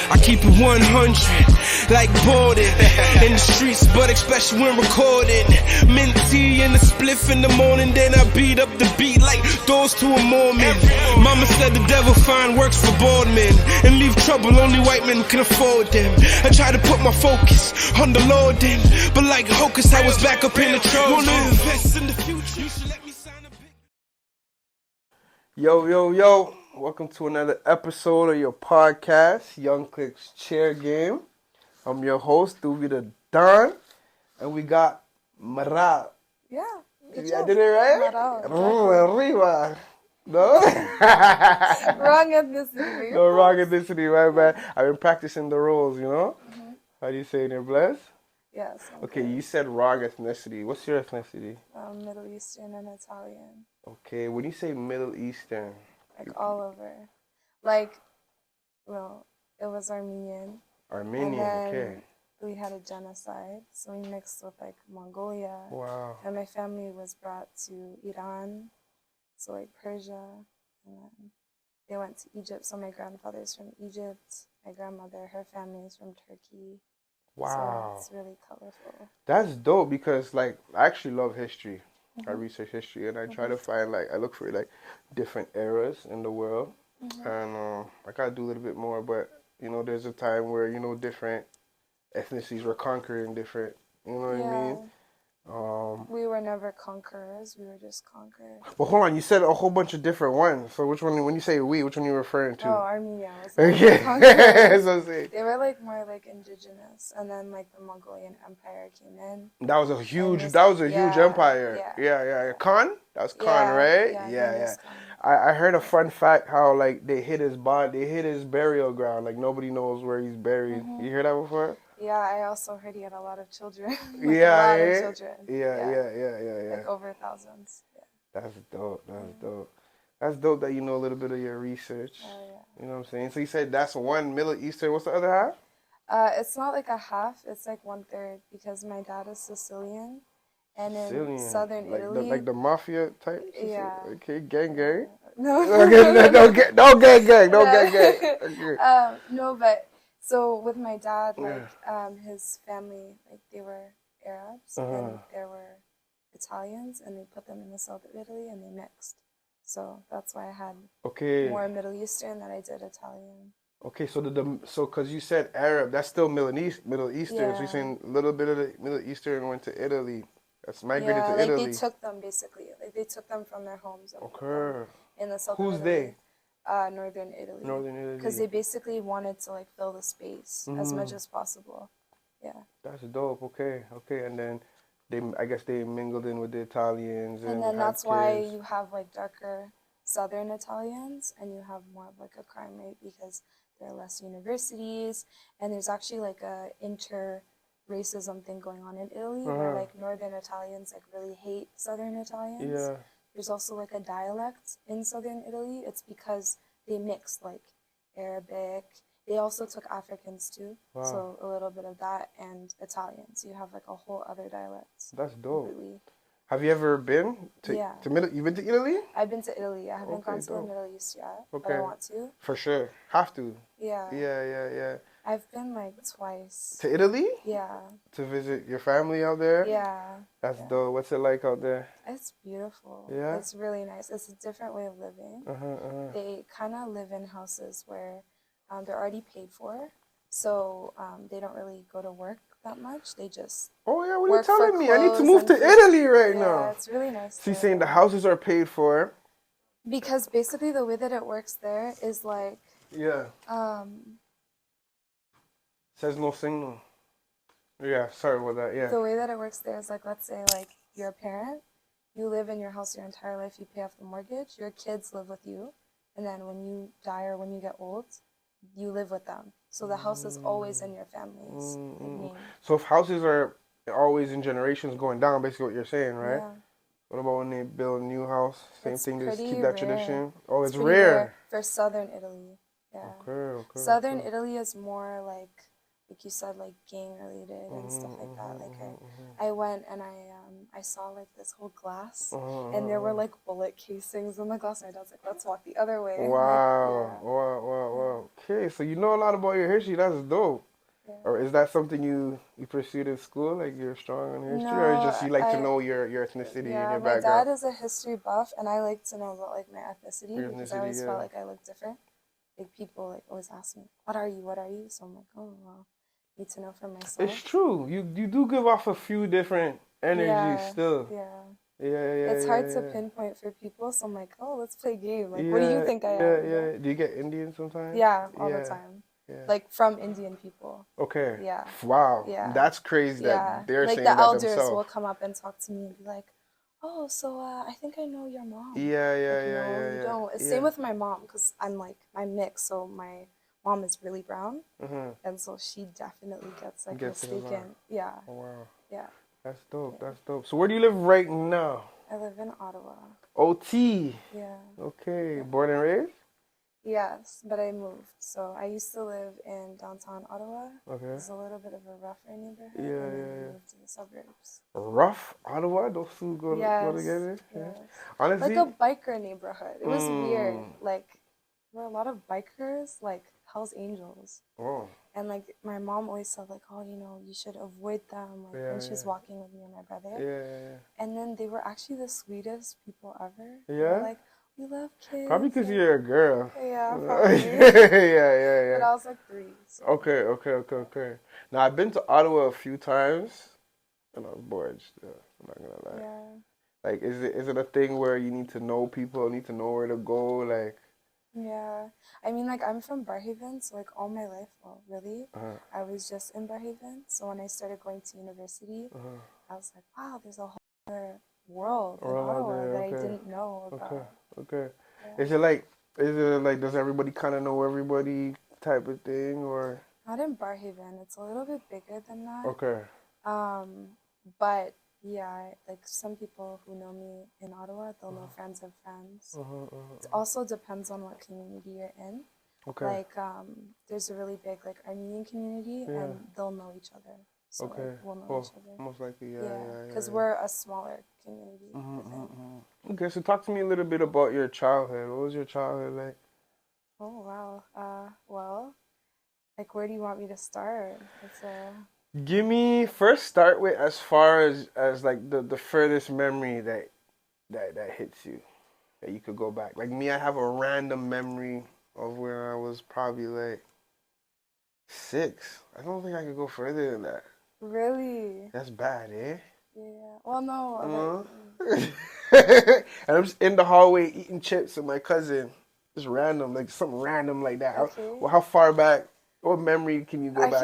I keep it 100, like boarding in the streets, but especially when recording. Mint tea and a spliff in the morning, then I beat up the beat like doors to a Mormon. Mama said the devil find works for bored men and leave trouble only white men can afford them. I try to put my focus on the Lord then, but like Hocus, I was back up in the Trojan. Wanna invest in the future? You should let me sign a big... Yo, welcome to another episode of your podcast, Young Click's Chair Game. I'm your host, Duvi the Don, and we got Maral. Yeah, I did it right? Maral, exactly. Arriba. No? Wrong ethnicity. No, wrong ethnicity, right, man? I've been practicing the roles, you know? Mm-hmm. How do you say it in Bless? Yes. Okay, you said wrong ethnicity. What's your ethnicity? Middle Eastern and Italian. Okay, when you say Middle Eastern... Like all over. Like, well, it was Armenian. Armenian, and then okay. We had a genocide, so we mixed with like Mongolia. Wow. And my family was brought to Iran, so like Persia, and then they went to Egypt. So my grandfather's from Egypt. My grandmother, her family is from Turkey. Wow. So it's really colorful. That's dope because, like, I actually love history. Mm-hmm. I research history and I try to find, like, I look for, like, different eras in the world. Mm-hmm. And I gotta do a little bit more, but, you know, there's a time where, you know, different ethnicities were conquering different, you know what I mean? We were never conquerors. We were just conquered. But hold on, you said a whole bunch of different ones. So which one, when you say we, which one are you referring to? Oh, Armenia was Okay. conquerors. So say. They were like more like indigenous, and then like the Mongolian Empire came in. That was a huge, huge empire. Yeah. Khan? That was Khan, right? Yeah. I heard a fun fact how like they hid his burial ground. Like nobody knows where he's buried. Mm-hmm. You heard that before? Yeah, I also heard he had a lot of children. Of children. Yeah. Like over thousands. Yeah. That's dope. That's dope that you know a little bit of your research. Oh, yeah. You know what I'm saying? So you said that's one Middle Eastern. What's the other half? It's not like a half. It's like 1/3 because my dad is Sicilian. And in southern Italy. Like the mafia type? Yeah. Okay, gang. No. Okay, no gang. Okay. No, but so with my dad, like his family, like they were Arabs and there were Italians, and they put them in the south of Italy and they mixed. So that's why I had more Middle Eastern than I did Italian. Okay, so because you said Arab, that's still Middle Eastern. Yeah. So you're saying a little bit of the Middle Eastern went to Italy. That's migrated to Italy. They took them basically. Like they took them from their homes. In the south. Who's they? Northern Italy. Because they basically wanted to like fill the space as much as possible. Yeah. That's dope. Okay. And then I guess they mingled in with the Italians. And then that's why you have like darker Southern Italians and you have more of like a crime rate because there are less universities and there's actually like a racism thing going on in Italy where like Northern Italians like really hate Southern Italians. Yeah. There's also like a dialect in Southern Italy. It's because they mixed like Arabic. They also took Africans too. Wow. So a little bit of that and Italian. So you have like a whole other dialects. That's dope. Completely. Have you ever been to Middle? You've been to Italy? I've been to Italy. I haven't gone to the Middle East yet, but I want to. For sure. Have to. Yeah. Yeah. I've been like twice. To Italy? Yeah. To visit your family out there? Yeah. That's dope. What's it like out there? It's beautiful. Yeah? It's really nice. It's a different way of living. They kind of live in houses where they're already paid for, so they don't really go to work that much. They just what are you telling me? I need to move to Italy right now. Yeah, it's really nice. She's saying the houses are paid for. Because basically the way that it works there is like... Yeah. Says no signal. Yeah, sorry about that, yeah. The way that it works there is like, let's say like you're a parent, you live in your house your entire life, you pay off the mortgage, your kids live with you, and then when you die or when you get old, you live with them. So the house is always in your family's name. So if houses are always in generations going down, basically what you're saying, right? Yeah. What about when they build a new house? Same thing, just keep that rare. tradition? Oh, it's rare rare. For southern Italy. Yeah. Okay. Southern Italy is more like like you said, like gang related and stuff like that. Like I went and I saw like this whole glass, and there were like bullet casings in the glass. And my dad's like, let's walk the other way. Wow, Like, wow. Okay, so you know a lot about your history. That's dope. yeah. Or is that something you pursued in school? Like you're strong on history, or No, just you like to know your ethnicity and your my background? dad is a history buff, and I like to know about like my ethnicity Your because I ethnicity, always yeah. felt like I looked different. Like people like always ask me, "What are you? What are you?" So I'm like, "Oh well, need to know for myself." It's true. You do give off a few different energies Yeah, still. yeah. Yeah. It's hard to pinpoint for people, so I'm like, "Oh, let's play a game. Like, what do you Yeah, think I am?" yeah, You yeah. know? Do you get Indian sometimes? Yeah, all the Yeah, time. yeah. Like from Indian people. Okay. Yeah, Wow. yeah, That's crazy yeah. that they're Like saying the that elders will themselves. come up and talk to me and be like, "Oh, so I think I know your mom." Yeah, Like, no, you yeah. don't. It's Yeah. same with my mom because I'm mixed, so my mom is really brown, and so she definitely gets like Gets it a lot. mistaken. Yeah, Oh, wow. yeah. That's dope. That's dope. So where do you live right now? I live in Ottawa. OT. Yeah. Okay. Born and raised? Yes, but I moved. So I used to live in downtown Ottawa. Okay. It's a little bit of a rougher neighborhood, Yeah, and then yeah. we moved to the suburbs. Rough Ottawa? Those two go together? Yes. Yeah. Honestly? Like a biker neighborhood. It was weird. Like there were a lot of bikers, like Hell's Angels. Oh. And like my mom always said like, oh, you know, you should avoid them like when she's walking with me and my brother. Yeah. And then they were actually the sweetest people ever. Yeah? They were like, we love kids. Probably because you're a girl. Yeah, probably. yeah. But I was like 3. So. Okay. Now, I've been to Ottawa a few times, and I was bored still. I'm not gonna lie. Yeah. Like, is it a thing where you need to know people, need to know where to go, like? Yeah. I mean, like, I'm from Barhaven, so, like, all my life, well, really, I was just in Barhaven. So when I started going to university, I was like, wow, there's a whole other world in Ottawa that I didn't know about. Okay. Yeah. Is it like, does everybody kind of know everybody type of thing, or? Not in Barhaven. It's a little bit bigger than that. Okay. But yeah, like some people who know me in Ottawa, they'll know friends of friends. It also depends on what community you're in. Okay. Like, there's a really big like Armenian community, and they'll know each other. So like, we'll know each other. Most likely, Because we're a smaller community. Okay, so talk to me a little bit about your childhood. What was your childhood like? Oh wow. Well, like where do you want me to start? Give me first start with as far as like the furthest memory that hits you that you could go back. Like me, I have a random memory of when I was probably like 6. I don't think I could go further than that. Really? That's bad, eh? Yeah. Well, no. And I'm just in the hallway eating chips with my cousin. Just random, like something random like that. Okay. Well, how far back? What memory can you go back to?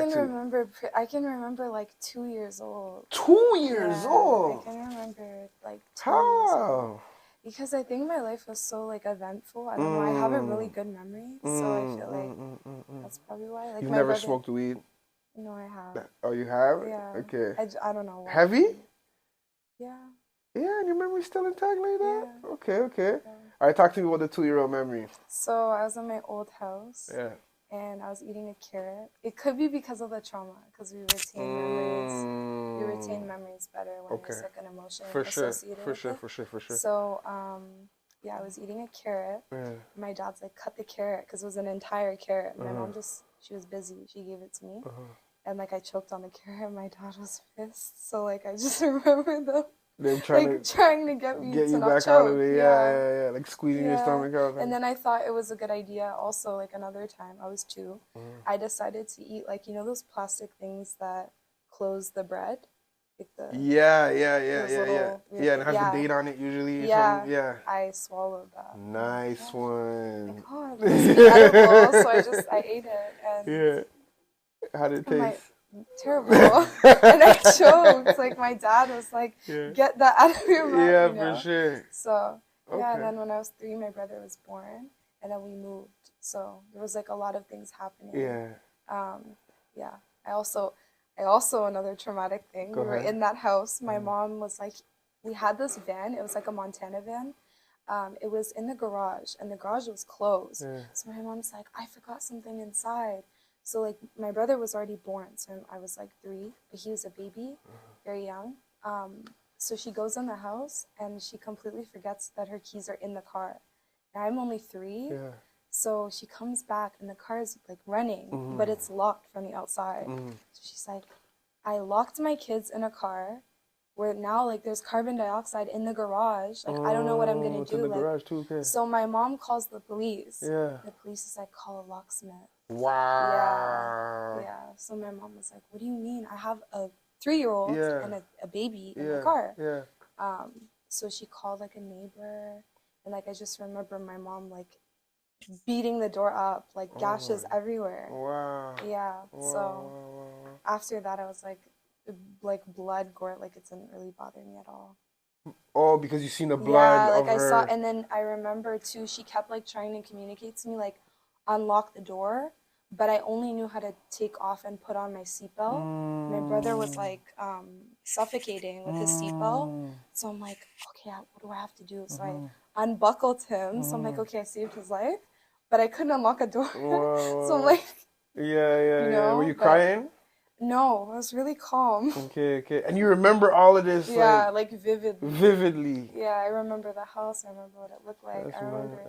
I can remember like 2 years old. 2 years old? I can remember like 2 How? years old. Because I think my life was so like eventful. I don't know. I have a really good memory, so I feel like that's probably why. Like You've my never brother, smoked weed? No, I have. Oh, you have? Yeah. Okay. I don't know why. Heavy? Yeah. Yeah, and your memory's still intact like that? Yeah. Okay. Yeah. All right, talk to me about the 2-year-old memory. So I was in my old house. Yeah. And I was eating a carrot. It could be because of the trauma, because we retain memories. We retain memories better when there's like an emotion associated with it. For sure. So, yeah, I was eating a carrot. Yeah. My dad's like, cut the carrot, because it was an entire carrot. My mom she was busy. She gave it to me. And like I choked on the carrot. My dad was pissed. So like I just remember them trying to get me to you not back choke. out of it. Yeah. Like squeezing your stomach out. And then I thought it was a good idea. Also, like another time, I was 2. I decided to eat like those plastic things that close the bread. Like the yeah. And it has the date on it usually. Yeah. I swallowed that. Nice one. Like, oh, it must be edible. So I ate it. And how did it taste? Terrible. And I choked. Like my dad was like, get that out of your mouth. Yeah, for sure. So and then when I was 3, my brother was born, and then we moved. So there was like a lot of things happening. Yeah. I also another traumatic thing. We were in that house. My mom was like, we had this van. It was like a Montana van. It was in the garage, and the garage was closed. So my mom's like, I forgot something inside. So like my brother was already born, so I was like 3, but he was a baby, very young. So she goes in the house and she completely forgets that her keys are in the car. And I'm only 3, Yeah. so she comes back and the car is like running, but it's locked from the outside. So she's like, I locked my kids in a car where now like there's carbon dioxide in the garage. Like I don't know what I'm gonna It's do. in the Like garage too, okay. so my mom calls the police. Yeah. The police is like, call a locksmith. Wow. Yeah. So my mom was like, what do you mean? I have a 3-year-old and a baby in the car. Yeah. So she called like a neighbor, and like I just remember my mom like beating the door up, like gashes everywhere. Wow. Yeah. Wow. So after that, I was like blood, gore, like it didn't really bother me at all. Oh, because you seen the blood like of I her. saw, and then I remember too, she kept like trying to communicate to me, like unlock the door, but I only knew how to take off and put on my seatbelt. My brother was like suffocating with his seatbelt, so I'm like, okay, what do I have to do? So I unbuckled him. So I'm like, okay, I saved his life, but I couldn't unlock a door. So I'm like, yeah. Were you crying? No, I was really calm. Okay. And you remember all of this? Yeah, like vividly. Vividly. Yeah, I remember the house. I remember what it looked like.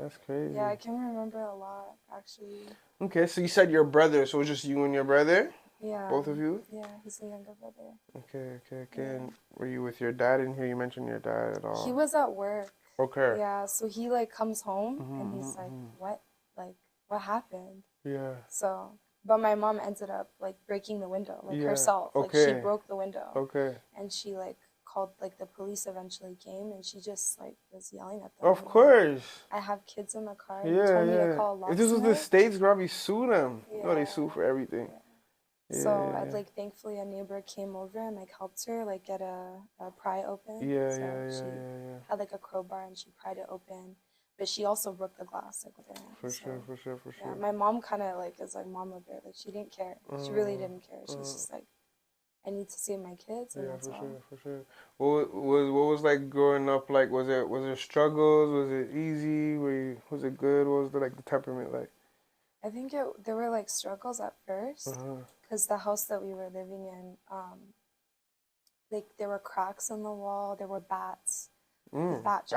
That's crazy. Yeah, I can remember a lot, actually. Okay, so you said your brother, so it was just you and your brother? Yeah. Both of you? Yeah, he's a younger brother. Okay. Yeah. And were you with your dad in here? You mentioned your dad at all? He was at work. Okay. Yeah, so he like comes home and he's like, what? Like, what happened? Yeah. So, but my mom ended up like breaking the window, like herself. Okay. Like she broke the window. Okay. And she like called, like the police eventually came and she just like was yelling at them. Of course. I have kids in the car. Yeah, You told me to call a locksmith. If this was the States, probably sue them. Yeah. You know, they sue for everything. Yeah. So I'd like thankfully a neighbor came over and like helped her like get a pry open. She had like a crowbar and she pried it open. But she also broke the glass like with her hand. For sure. Yeah, my mom kind of like is like mama bear. Like she didn't care. She really didn't care. She's just like, I need to save my kids. And that's all. For sure. What was like growing up like? Was there struggles? Was it easy? Was it good? What was the temperament like? I think there were like struggles at first because the house that we were living in, like there were cracks in the wall. There were bats. Bats.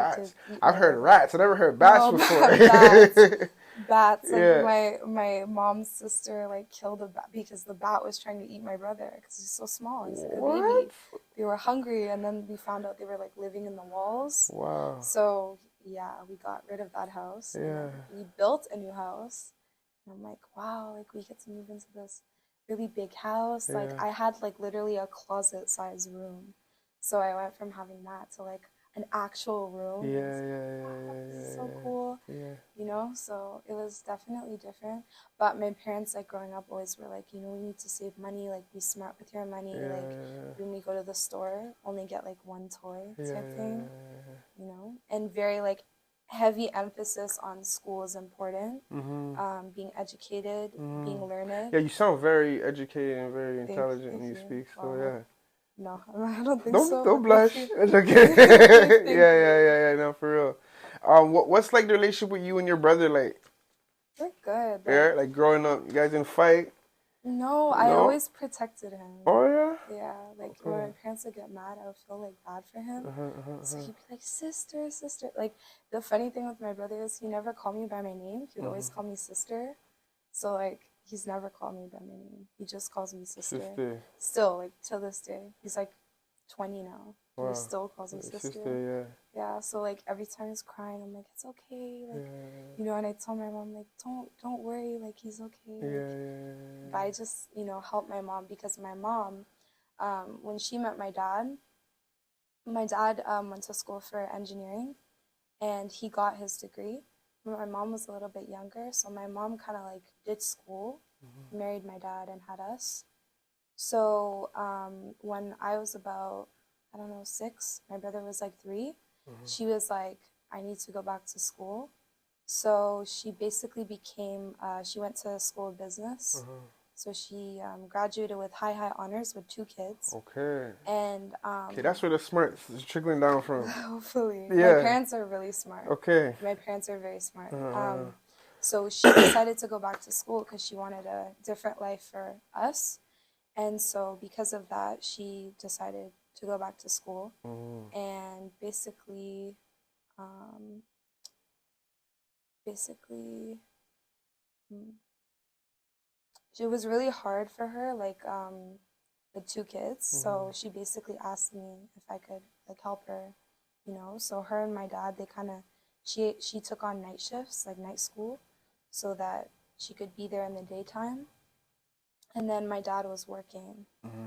I've heard rats. I never heard bats before. Bats. Like my mom's sister like killed a bat because the bat was trying to eat my brother because he's so small. He's like a baby. They were hungry, and then we found out they were like living in the walls. Wow. So yeah, we got rid of that house. Yeah. We built a new house. And I'm like, wow, like we get to move into this really big house. Yeah. Like I had like literally a closet size room. So I went from having that to like an actual room. Yeah. So cool. Yeah. You know, so it was definitely different. But my parents, like growing up, always were like, you know, we need to save money, like be smart with your money. Like when we go to the store, only get like one toy type thing. You know, and very like heavy emphasis on school is important. Being educated, being learned. Yeah, you sound very educated and very intelligent when you speak. So yeah. No, I don't think so. Don't blush. It's okay. Yeah. No, for real. What's like the relationship with you and your brother like? We're good. Yeah, like growing up, you guys didn't fight? No, I always protected him. Oh yeah. Yeah, like when my parents would get mad, I would feel like bad for him. So he'd be like, sister. Like the funny thing with my brother is he never called me by my name. He would always call me sister. So like he's never called me by my name. He just calls me sister. Still, like till this day. He's like 20 now. Wow. He still calls me sister. Yeah, so like every time he's crying, I'm like, it's okay. Like you know, and I tell my mom, like, don't worry, like he's okay. But I just, you know, help my mom because my mom, when she met my dad went to school for engineering and he got his degree. My mom was a little bit younger, so my mom kind of like did school, married my dad, and had us. So when I was about, I don't know, 6, my brother was like 3, she was like, I need to go back to school. So she basically became, she went to school of business. So she graduated with high honors with 2 kids. Okay. And okay, that's where the smart is trickling down from. Hopefully. Yeah. My parents are really smart. Okay. My parents are very smart. So she decided to go back to school because she wanted a different life for us. And so because of that, she decided to go back to school. And basically, it was really hard for her, like with two kids. So she basically asked me if I could like help her, you know. So her and my dad, they kind of, she took on night shifts, like night school, so that she could be there in the daytime. And then my dad was working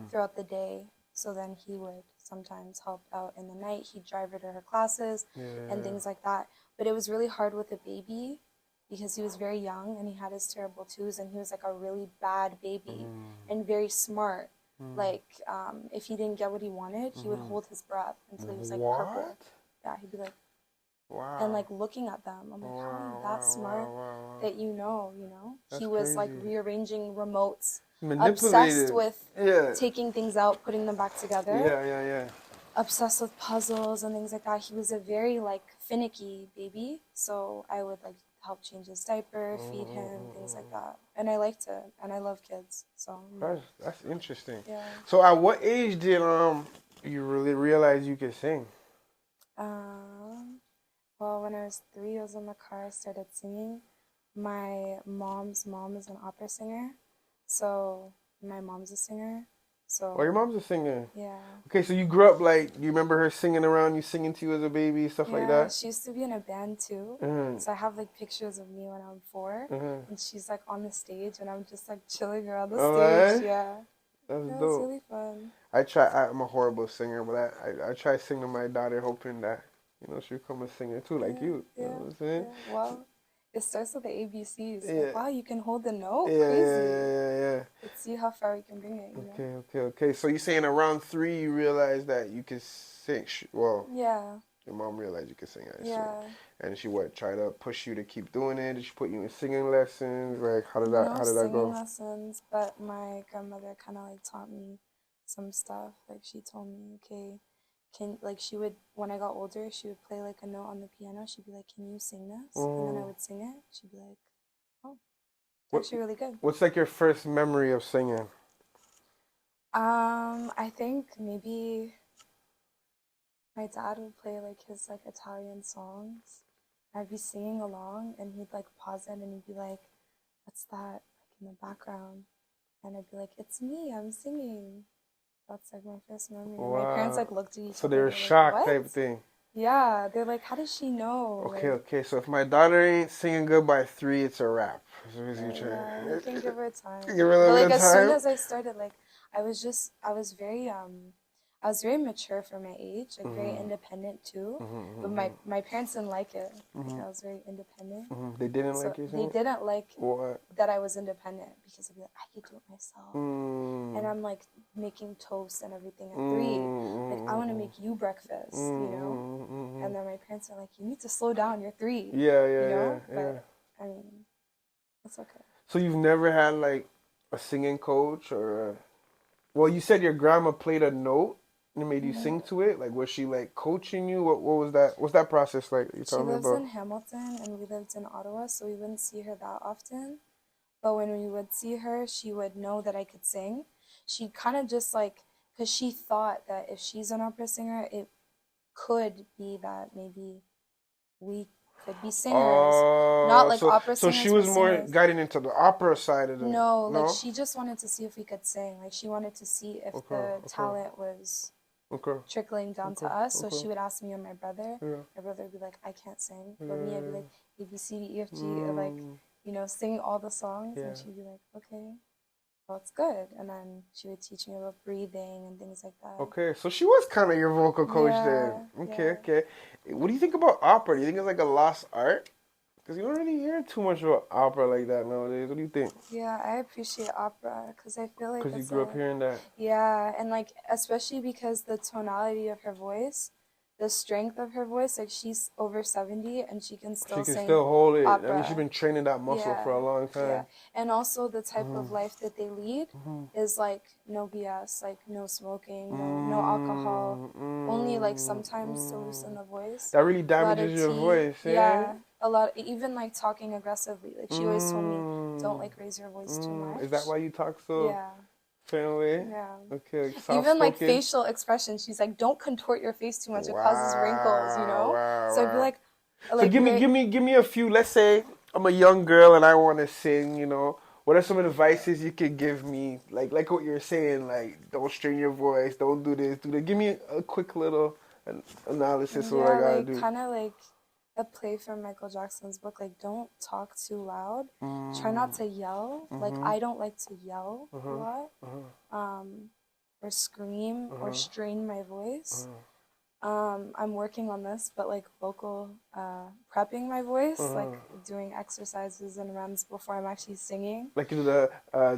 throughout the day, so then he would sometimes help out in the night. He'd drive her to her classes and things like that. But it was really hard with a baby because he was very young and he had his terrible twos, and he was like a really bad baby and very smart. Like, if he didn't get what he wanted, he would hold his breath until he was like purple. Yeah, he'd be like, and like looking at them, I'm like, how are you that smart that you know? That's he was crazy. like rearranging remotes, Manipulated. obsessed with taking things out, putting them back together. Yeah. Obsessed with puzzles and things like that. He was a very like finicky baby, so I would like help change his diaper, feed him, things like that. And I liked it, and I love kids. So that's interesting. Yeah. So at what age did you really realize you could sing? Well, when I was 3, I was in the car, I started singing. My mom's mom is an opera singer, so my mom's a singer. So. Oh, your mom's a singer? Yeah. Okay, so you grew up like, you remember her singing around you, singing to you as a baby, stuff like that? Yeah, she used to be in a band too. So I have like pictures of me when I'm 4, and she's like on the stage, and I'm just like chilling around the stage. Right? Yeah. That's dope. It was really fun. I'm a horrible singer, but I try to sing to my daughter, hoping that, she'll become a singer too, like you. You know what I'm saying? Yeah. Well, it starts with the ABCs. Yeah. Like, wow, you can hold the note. Yeah, Crazy. yeah. Let's see how far we can bring it. Okay. So you're saying around 3 you realized that you could sing? Well, yeah. Your mom realized you could sing, I assume. Yeah. And she try to push you to keep doing it? Did she put you in singing lessons? Like, how did that go? Singing lessons, but my grandmother kind of like taught me some stuff. Like she told me, okay, she would, when I got older, she would play like a note on the piano. She'd be like, can you sing this? And then I would sing it. She'd be like, oh, it's actually really good. What's like your first memory of singing? I think maybe my dad would play like his like Italian songs. I'd be singing along, and he'd like pause it, and he'd be like, what's that like in the background? And I'd be like, it's me, I'm singing. That's like my first memory. Wow. My parents like looked at each other. So they were shocked, like, type thing. Yeah, they're like, how does she know? Okay. So if my daughter ain't singing good by 3, it's a wrap. You can give her time. Give her a little bit of time. As soon as I started, like, I was very mature for my age, like very independent too. But my parents didn't like it. Like, I was very independent. They didn't like it? They didn't like what? that I was independent, because I'd be like, I could do it myself. And I'm like making toast and everything at 3. Like, I want to make you breakfast, And then my parents are like, you need to slow down, you're 3. Yeah. But I mean, it's okay. So you've never had like a singing coach or well, you said your grandma played a note and made you sing to it. Like, was she like coaching you? What was that? What's that process like? She lives in Hamilton, and we lived in Ottawa, so we wouldn't see her that often. But when we would see her, she would know that I could sing. She kind of just like, because she thought that if she's an opera singer, it could be that maybe we could be singers, not like opera singers. So she was more guiding into the opera side of it. No, like she just wanted to see if we could sing. Like she wanted to see if the talent was trickling down to us. So she would ask me and my brother. My brother would be like, I can't sing. But me, I'd be like, A, B, C, D, E, F, G, or like, sing all the songs. And she'd be like, okay, well, it's good. And then she would teach me about breathing and things like that. Okay, so she was kind of your vocal coach then. Okay. What do you think about opera? Do you think it's like a lost art? Because you don't really hear too much about opera like that nowadays. What do you think? Yeah, I appreciate opera because I feel like because you grew up hearing that. Yeah, and like especially because the tonality of her voice, the strength of her voice, like she's over 70 and she can still sing. She can still hold it. Opera. I mean, she's been training that muscle for a long time. Yeah, and also the type of life that they lead is like no BS, like no smoking, no alcohol, only like sometimes to loosen the voice. That really damages your voice. Yeah, a lot, even like talking aggressively. Like she always told me, don't like raise your voice too much. Is that why you talk so certain way? Yeah. Okay. Even like facial expressions. She's like, don't contort your face too much. It causes wrinkles, you know? So I'd be like, so give me a few. Let's say I'm a young girl and I want to sing. You know, what are some advices you could give me? Like what you're saying, like don't strain your voice, don't do this, do that. Give me a quick little analysis of what I gotta do. Kind of like a play from Michael Jackson's book. Like, don't talk too loud. Try not to yell. Like, I don't like to yell a lot, or scream or strain my voice. I'm working on this, but like vocal prepping my voice, like doing exercises and runs before I'm actually singing. Like you do the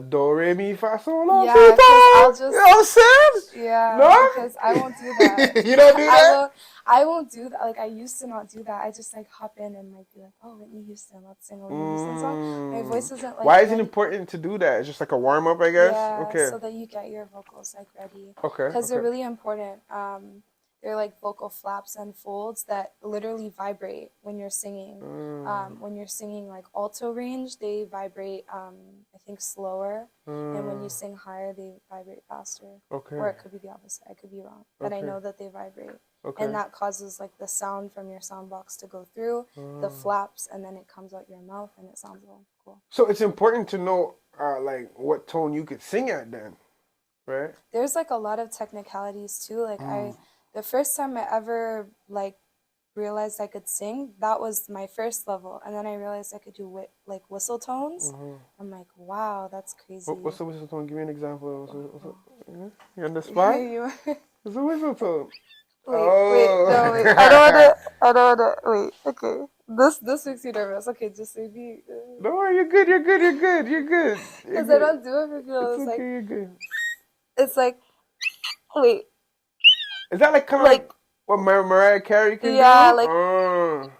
do re mi fa sol la Yeah, si because I'll just, you know what I'm saying? yeah, No? because I won't do that. You don't do that? I won't do that. Like I used to not do that. I just like hop in and like be like, oh, Whitney Houston, let's sing a Whitney Houston song. My voice isn't like. Why is it important to do that? It's just like a warm up, I guess. Yeah, okay. so that you get your vocals like ready. Okay. Because they're really important. They're like vocal flaps and folds that literally vibrate when you're singing. When you're singing like alto range, they vibrate, I think, slower. And when you sing higher, they vibrate faster. Okay. Or it could be the opposite. I could be wrong. But I know that they vibrate. Okay. And that causes like the sound from your sound box to go through the flaps, and then it comes out your mouth and it sounds all cool. So it's important to know like what tone you could sing at then, right? There's like a lot of technicalities too. Like the first time I ever like realized I could sing, that was my first level, and then I realized I could do like whistle tones. I'm like, wow, that's crazy. What's the whistle tone? Give me an example. You're on the spot. What's a whistle tone? Wait, I don't wanna, wait, okay. This makes you nervous. Okay, just maybe. No, you're good. Because I don't do it for people. It's okay, like, you're good. It's like, wait. Is that like kind of like what Mariah Carey can do? Yeah, like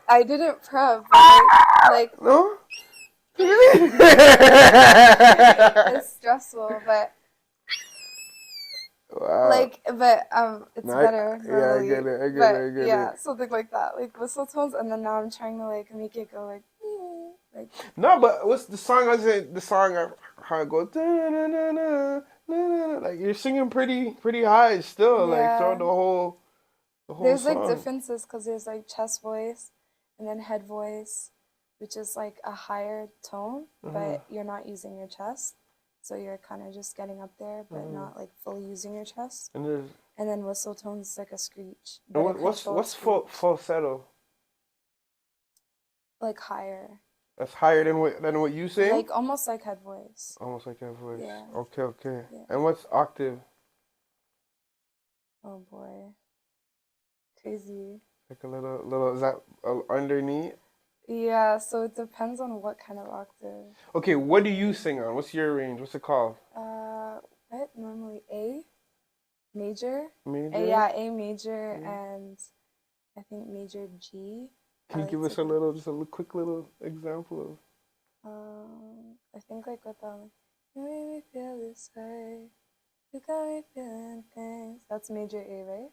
I didn't prep, but like no. It's stressful, but wow. Like, but it's better. Yeah, I get it. Yeah, something like that, like whistle tones, and then now I'm trying to like make it go like. No, but what's the song? How it goes? Like you're singing pretty high still, like throughout the whole There's song. like differences because there's like chest voice and then head voice, which is like a higher tone, but you're not using your chest, so you're kind of just getting up there, but not like fully using your chest. And then whistle tones is like a screech. And what's falsetto? Like higher. That's higher than what you sing? Like almost like head voice. Almost like head voice. Yeah. Okay. Yeah. And what's octave? Oh boy. Crazy. Like a little is that underneath? Yeah, so it depends on what kind of octave. Okay, what do you sing on? What's your range? What's it called? What? Normally A major. Major? Yeah, A major and I think major G. Can you give us a quick little example of? I think like with you made me feel this way. You got me feeling things. That's major A, right?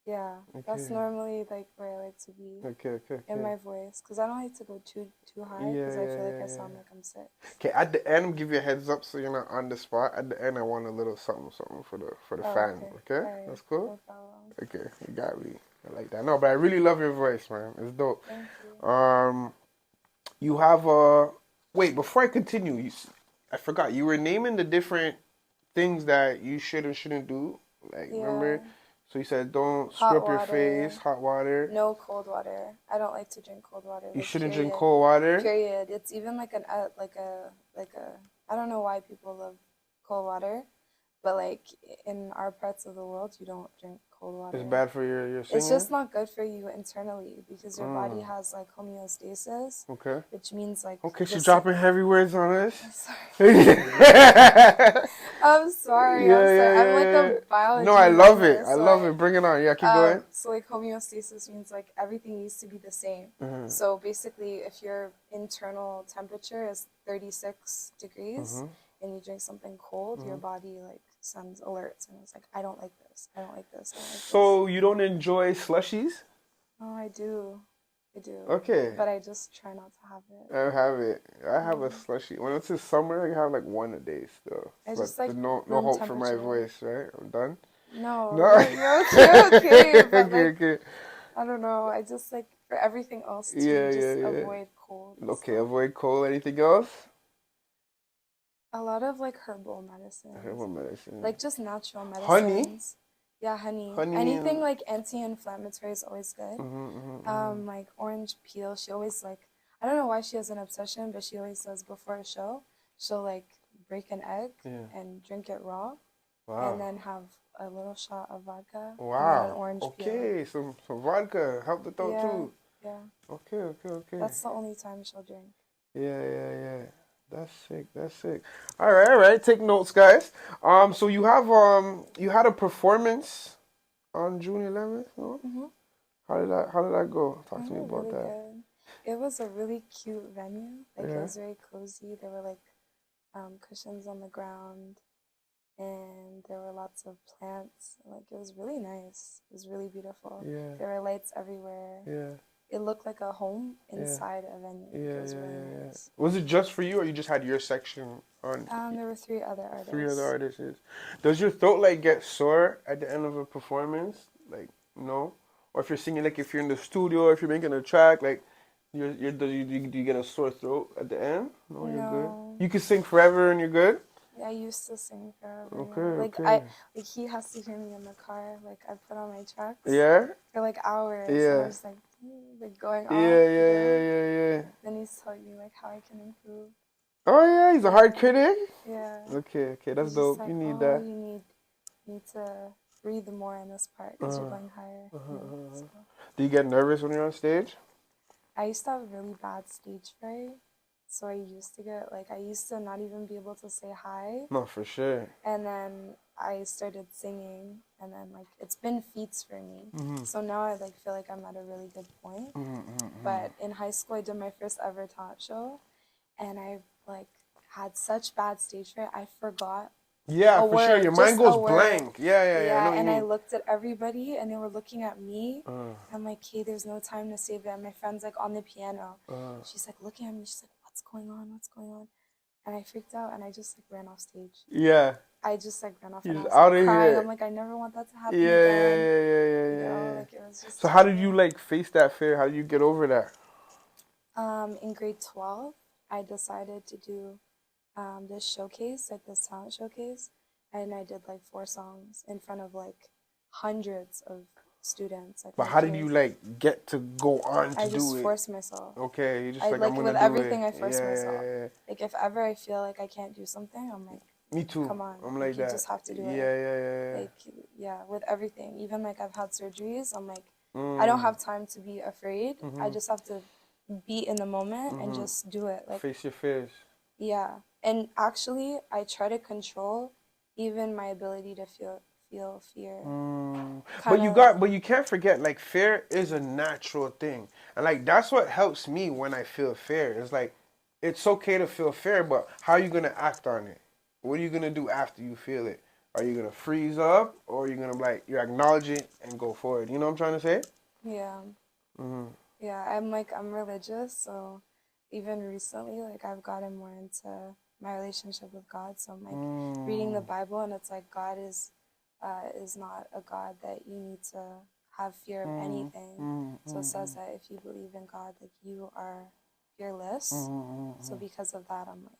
Yeah, that's normally like where I like to be. Okay. In my voice, because I don't like to go too high, because I feel like I sound like I'm sick. Okay, at the end, I'll give you a heads up so you're not on the spot. At the end, I want a little something for the fans. Okay, right. That's cool. No problem. Okay, you got me. I like that. No, but I really love your voice, man. It's dope. Thank you. You have wait, before I continue, I forgot you were naming the different things that you should and shouldn't do. Like remember. So you said don't scrub your face, hot water. No cold water. I don't like to drink cold water. You shouldn't drink cold water. Period. It's even like I don't know why people love cold water, but like in our parts of the world, you don't drink cold water. It's bad for your singing? It's just not good for you internally because your body has like homeostasis. Okay. Which means like. Okay, she's dropping heavy words on us. I'm sorry. I'm like a biology. No, I love it. I love it. Bring it on. Yeah, keep going. So like homeostasis means like everything needs to be the same. So basically, if your internal temperature is 36 degrees and you drink something cold, your body like sends alerts and it's like, I don't like this. I don't like this. So you don't enjoy slushies? Oh, I do. I do. Okay. But I just try not to have it. I have it. I have a slushy. When it's in summer, I have like one a day still. I But just like no room hope for my temperature. voice, right? I'm done. No, No. you're okay, but Okay, like, okay. I don't know. I just like for everything else Yeah, to yeah, just yeah. avoid cold. Okay, So. avoid cold. Anything else? A lot of like herbal medicines. Herbal medicine. Like just natural Honey? medicines. Yeah, honey. Honey Anything and... like anti-inflammatory is always good. Like orange peel. She always like, I don't know why she has an obsession, but she always says before a show, she'll like break an egg and drink it raw. Wow. And then have a little shot of vodka. Wow. And then an orange peel. Okay, some vodka. Help the throat too. Yeah. Okay, okay, okay. That's the only time she'll drink. Yeah, yeah, yeah. That's sick. That's sick. All right, all right. Take notes, guys. So you have you had a performance on June 11th, no? How did that go? Talk to me about really that. Good. It was a really cute venue. Like Yeah. it was very cozy. There were like cushions on the ground, and there were lots of plants. Like it was really nice. It was really beautiful. Yeah. There were lights everywhere. Yeah. It looked like a home inside a venue. Yeah, It was yeah, really yeah, nice. Was it just for you, or you just had your section on? There were 3 other artists. 3 other artists. Does your throat like get sore at the end of a performance? Like no, or if you're singing, like if you're in the studio, or if you're making a track, like do you get a sore throat at the end? No, you're good. You can sing forever and you're good. Yeah, I used to sing forever. Okay, like okay. He has to hear me in the car. Like I put on my tracks. Yeah. For like hours. Yeah. And I was like going on. Yeah. Then he's telling me like how I can improve. Oh yeah, he's a hard critic. Yeah. Okay, that's dope. Like, you need that. You need to breathe more in this part because you're going higher. So. Do you get nervous when you're on stage? I used to have really bad stage fright. So I used to not even be able to say hi. No, for sure. And then I started singing, and then like it's been feats for me. So now I like feel like I'm at a really good point. But in high school, I did my first ever talent show, and I like had such bad stage fright. I forgot. Yeah, for sure. Your mind goes blank. Yeah. And I looked at everybody, and they were looking at me. I'm like, hey, there's no time to save it. And my friend's like on the piano. She's like looking at me. She's like, what's going on? What's going on? And I freaked out, and I just like ran off stage. Yeah. I just like ran off. You're and just I was out of crying. here. I'm like, I never want that to happen again. Yeah. Like, it was just so how did you like face that fear? How did you get over that? In grade 12, I decided to do this showcase, like this talent showcase, and I did like 4 songs in front of like hundreds of students. Like, but how did you like get to go on to do it? I just forced myself. Okay, you just I'm like gonna with do everything, it. I forced myself. Yeah. Like if ever I feel like I can't do something, I'm like, me too. Come on, I'm like you that. just have to do it. Yeah. Like with everything, even like I've had surgeries. I'm like, I don't have time to be afraid. I just have to be in the moment and just do it. Like face your fears. Yeah, and actually, I try to control even my ability to feel fear. But you can't forget, like, fear is a natural thing, and like that's what helps me when I feel fear. It's like it's okay to feel fear, but how are you gonna act on it? What are you gonna do after you feel it? Are you gonna freeze up, or are you gonna you acknowledge it and go forward? You know what I'm trying to say? Yeah. Yeah, I'm religious, so even recently, like I've gotten more into my relationship with God. So I'm like reading the Bible, and it's like God is not a God that you need to have fear of anything. So it says that if you believe in God, like you are fearless. So because of that, I'm like,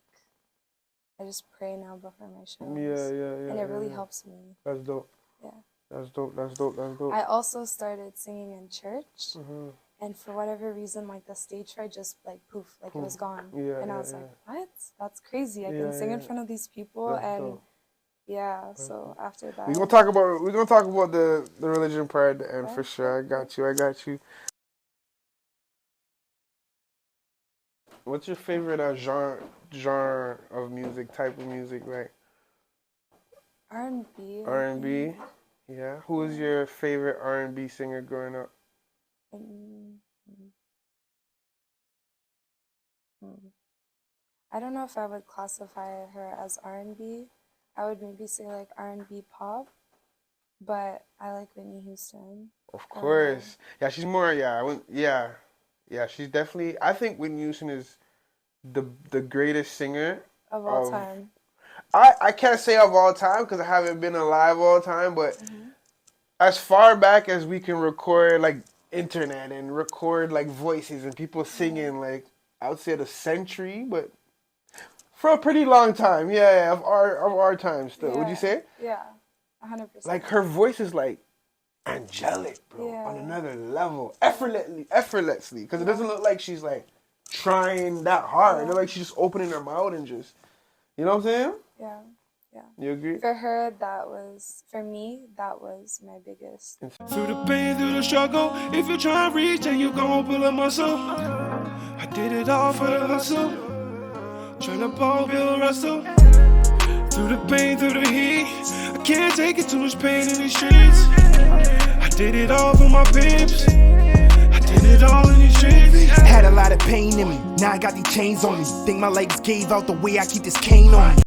I just pray now before my shows. Yeah. And it really helps me. That's dope. Yeah. That's dope. I also started singing in church. And for whatever reason, like the stage fright just like poof, like it was gone. And I was like, what? That's crazy. I can sing in front of these people. That's and dope. Yeah, so after that. We're gonna talk about the religion part and for sure. I got you. What's your favorite genre of music, type of music, like? R&B. R&B? Yeah. Who was your favorite R&B singer growing up? I don't know if I would classify her as R&B. I would maybe say like R&B pop, but I like Whitney Houston. Of course. Yeah, she's more, yeah. Yeah, she's definitely. I think Whitney Houston is the greatest singer of all time. I can't say of all time because I haven't been alive all time, but as far back as we can record like internet and record like voices and people singing, like I would say the century, but for a pretty long time. Yeah, of our time still. Yeah. Would you say? Yeah, 100%. Like her voice is like angelic, bro, on another level, effortlessly, because it doesn't look like she's like trying that hard. It look like she's just opening her mouth and just, you know what I'm saying? Yeah. You agree? For her, for me, that was my biggest. Through the pain, through the struggle, if you try and reach, then you gon' pull a muscle. I did it all for the hustle, tryna ball, build, wrestle. Through the pain, through the heat, I can't take it, too much pain in these streets. I did it all for my peeps, I did it all in these streets. Had a lot of pain in me, now I got these chains on me. Think my legs gave out the way I keep this cane on me.